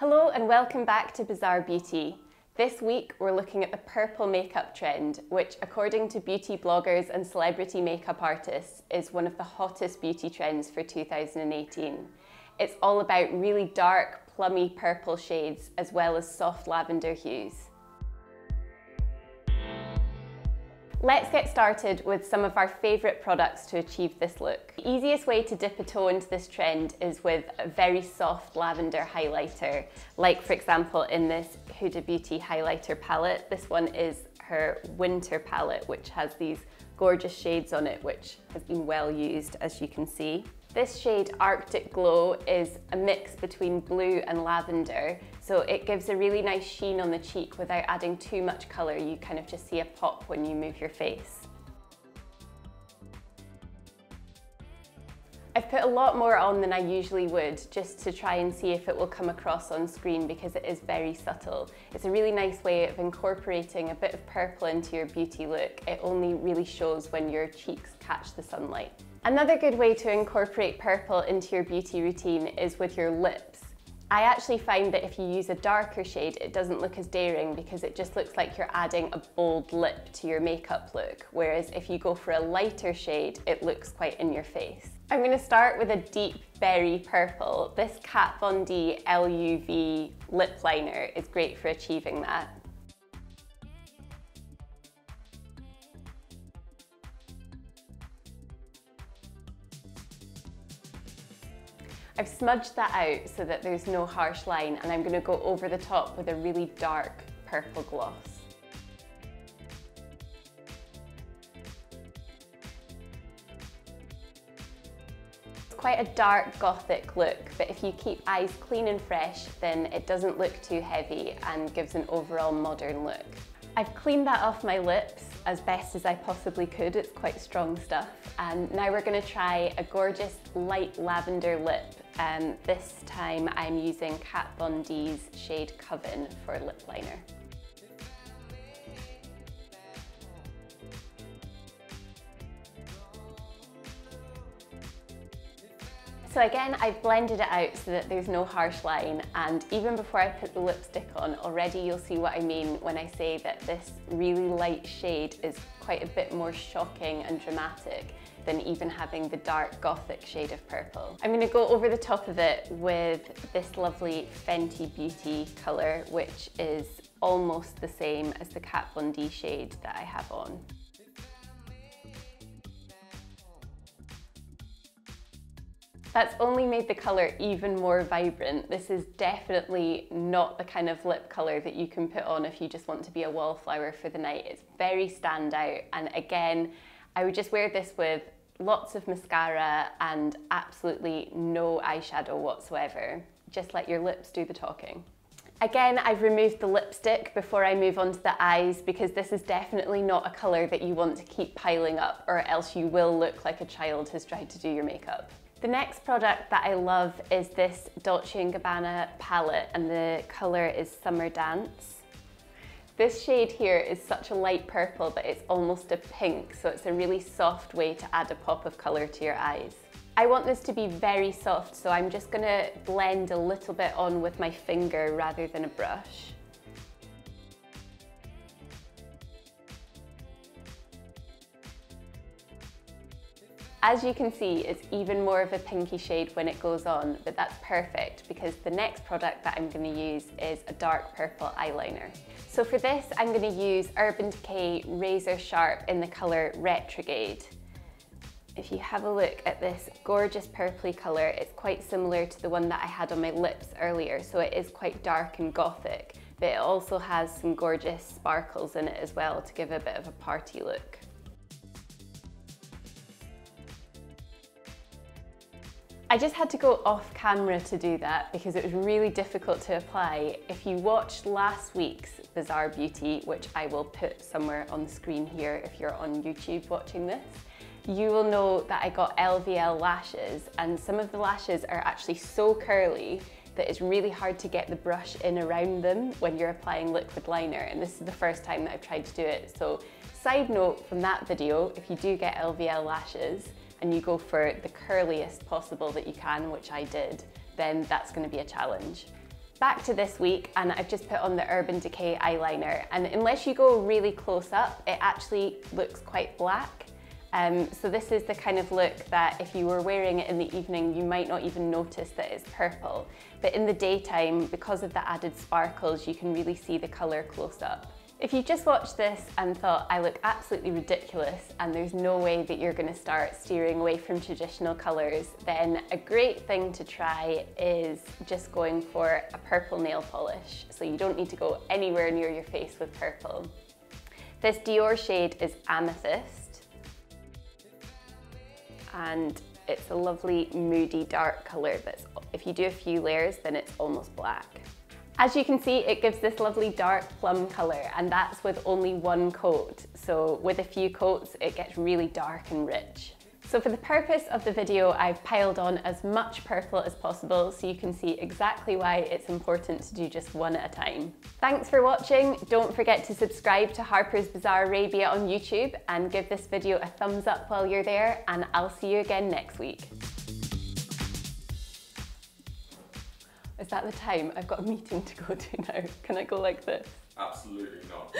Hello and welcome back to Bazaar Beauty. This week we're looking at the purple makeup trend, which according to beauty bloggers and celebrity makeup artists is one of the hottest beauty trends for 2018. It's all about really dark, plummy purple shades as well as soft lavender hues. Let's get started with some of our favourite products to achieve this look. The easiest way to dip a toe into this trend is with a very soft lavender highlighter, like for example in this Huda Beauty highlighter palette. This one is her winter palette, which has these gorgeous shades on it, which has been well used, as you can see. This shade Arctic Glow is a mix between blue and lavender, so it gives a really nice sheen on the cheek without adding too much colour. You kind of just see a pop when you move your face. I've put a lot more on than I usually would, just to try and see if it will come across on screen because it is very subtle. It's a really nice way of incorporating a bit of purple into your beauty look. It only really shows when your cheeks catch the sunlight. Another good way to incorporate purple into your beauty routine is with your lips. I actually find that if you use a darker shade, it doesn't look as daring because it just looks like you're adding a bold lip to your makeup look. Whereas if you go for a lighter shade, it looks quite in your face. I'm going to start with a deep berry purple. This Kat Von D LUV lip liner is great for achieving that. I've smudged that out so that there's no harsh line, and I'm going to go over the top with a really dark purple gloss. It's quite a dark gothic look, but if you keep eyes clean and fresh, then it doesn't look too heavy and gives an overall modern look. I've cleaned that off my lips as best as I possibly could. It's quite strong stuff. And now we're going to try a gorgeous light lavender lip. This time I'm using Kat Von D's shade Coven for lip liner. So again, I've blended it out so that there's no harsh line, and even before I put the lipstick on, already you'll see what I mean when I say that this really light shade is quite a bit more shocking and dramatic than even having the dark gothic shade of purple. I'm going to go over the top of it with this lovely Fenty Beauty colour, which is almost the same as the Kat Von D shade that I have on. That's only made the colour even more vibrant. This is definitely not the kind of lip colour that you can put on if you just want to be a wallflower for the night. It's very standout, and again, I would just wear this with lots of mascara and absolutely no eyeshadow whatsoever. Just let your lips do the talking. Again, I've removed the lipstick before I move on to the eyes because this is definitely not a colour that you want to keep piling up, or else you will look like a child has tried to do your makeup. The next product that I love is this Dolce Gabbana palette, and the colour is Summer Dance. This shade here is such a light purple that it's almost a pink, so it's a really soft way to add a pop of colour to your eyes. I want this to be very soft, so I'm just going to blend a little bit on with my finger rather than a brush. As you can see, it's even more of a pinky shade when it goes on, but that's perfect because the next product that I'm going to use is a dark purple eyeliner. So for this, I'm going to use Urban Decay Razor Sharp in the colour Retrograde. If you have a look at this gorgeous purpley colour, it's quite similar to the one that I had on my lips earlier, so it is quite dark and gothic, but it also has some gorgeous sparkles in it as well to give a bit of a party look. I just had to go off camera to do that because it was really difficult to apply. If you watched last week's Bazaar Beauty, which I will put somewhere on the screen here if you're on YouTube watching this, you will know that I got LVL lashes, and some of the lashes are actually so curly that it's really hard to get the brush in around them when you're applying liquid liner, and this is the first time that I've tried to do it. So side note from that video, if you do get LVL lashes, and you go for the curliest possible that you can, which I did, then that's going to be a challenge. Back to this week, and I've just put on the Urban Decay eyeliner, and unless you go really close up, it actually looks quite black. So this is the kind of look that if you were wearing it in the evening, you might not even notice that it's purple. But in the daytime, because of the added sparkles, you can really see the colour close up. If you just watched this and thought I look absolutely ridiculous and there's no way that you're going to start steering away from traditional colours, then a great thing to try is just going for a purple nail polish. So you don't need to go anywhere near your face with purple. This Dior shade is Amethyst, and it's a lovely moody dark colour that's, if you do a few layers, then it's almost black. As you can see, it gives this lovely dark plum colour, and that's with only one coat. So with a few coats, it gets really dark and rich. So for the purpose of the video, I've piled on as much purple as possible so you can see exactly why it's important to do just one at a time. Thanks for watching. Don't forget to subscribe to Harper's Bazaar Arabia on YouTube and give this video a thumbs up while you're there, and I'll see you again next week. Is that the time? I've got a meeting to go to now. Can I go like this? Absolutely not.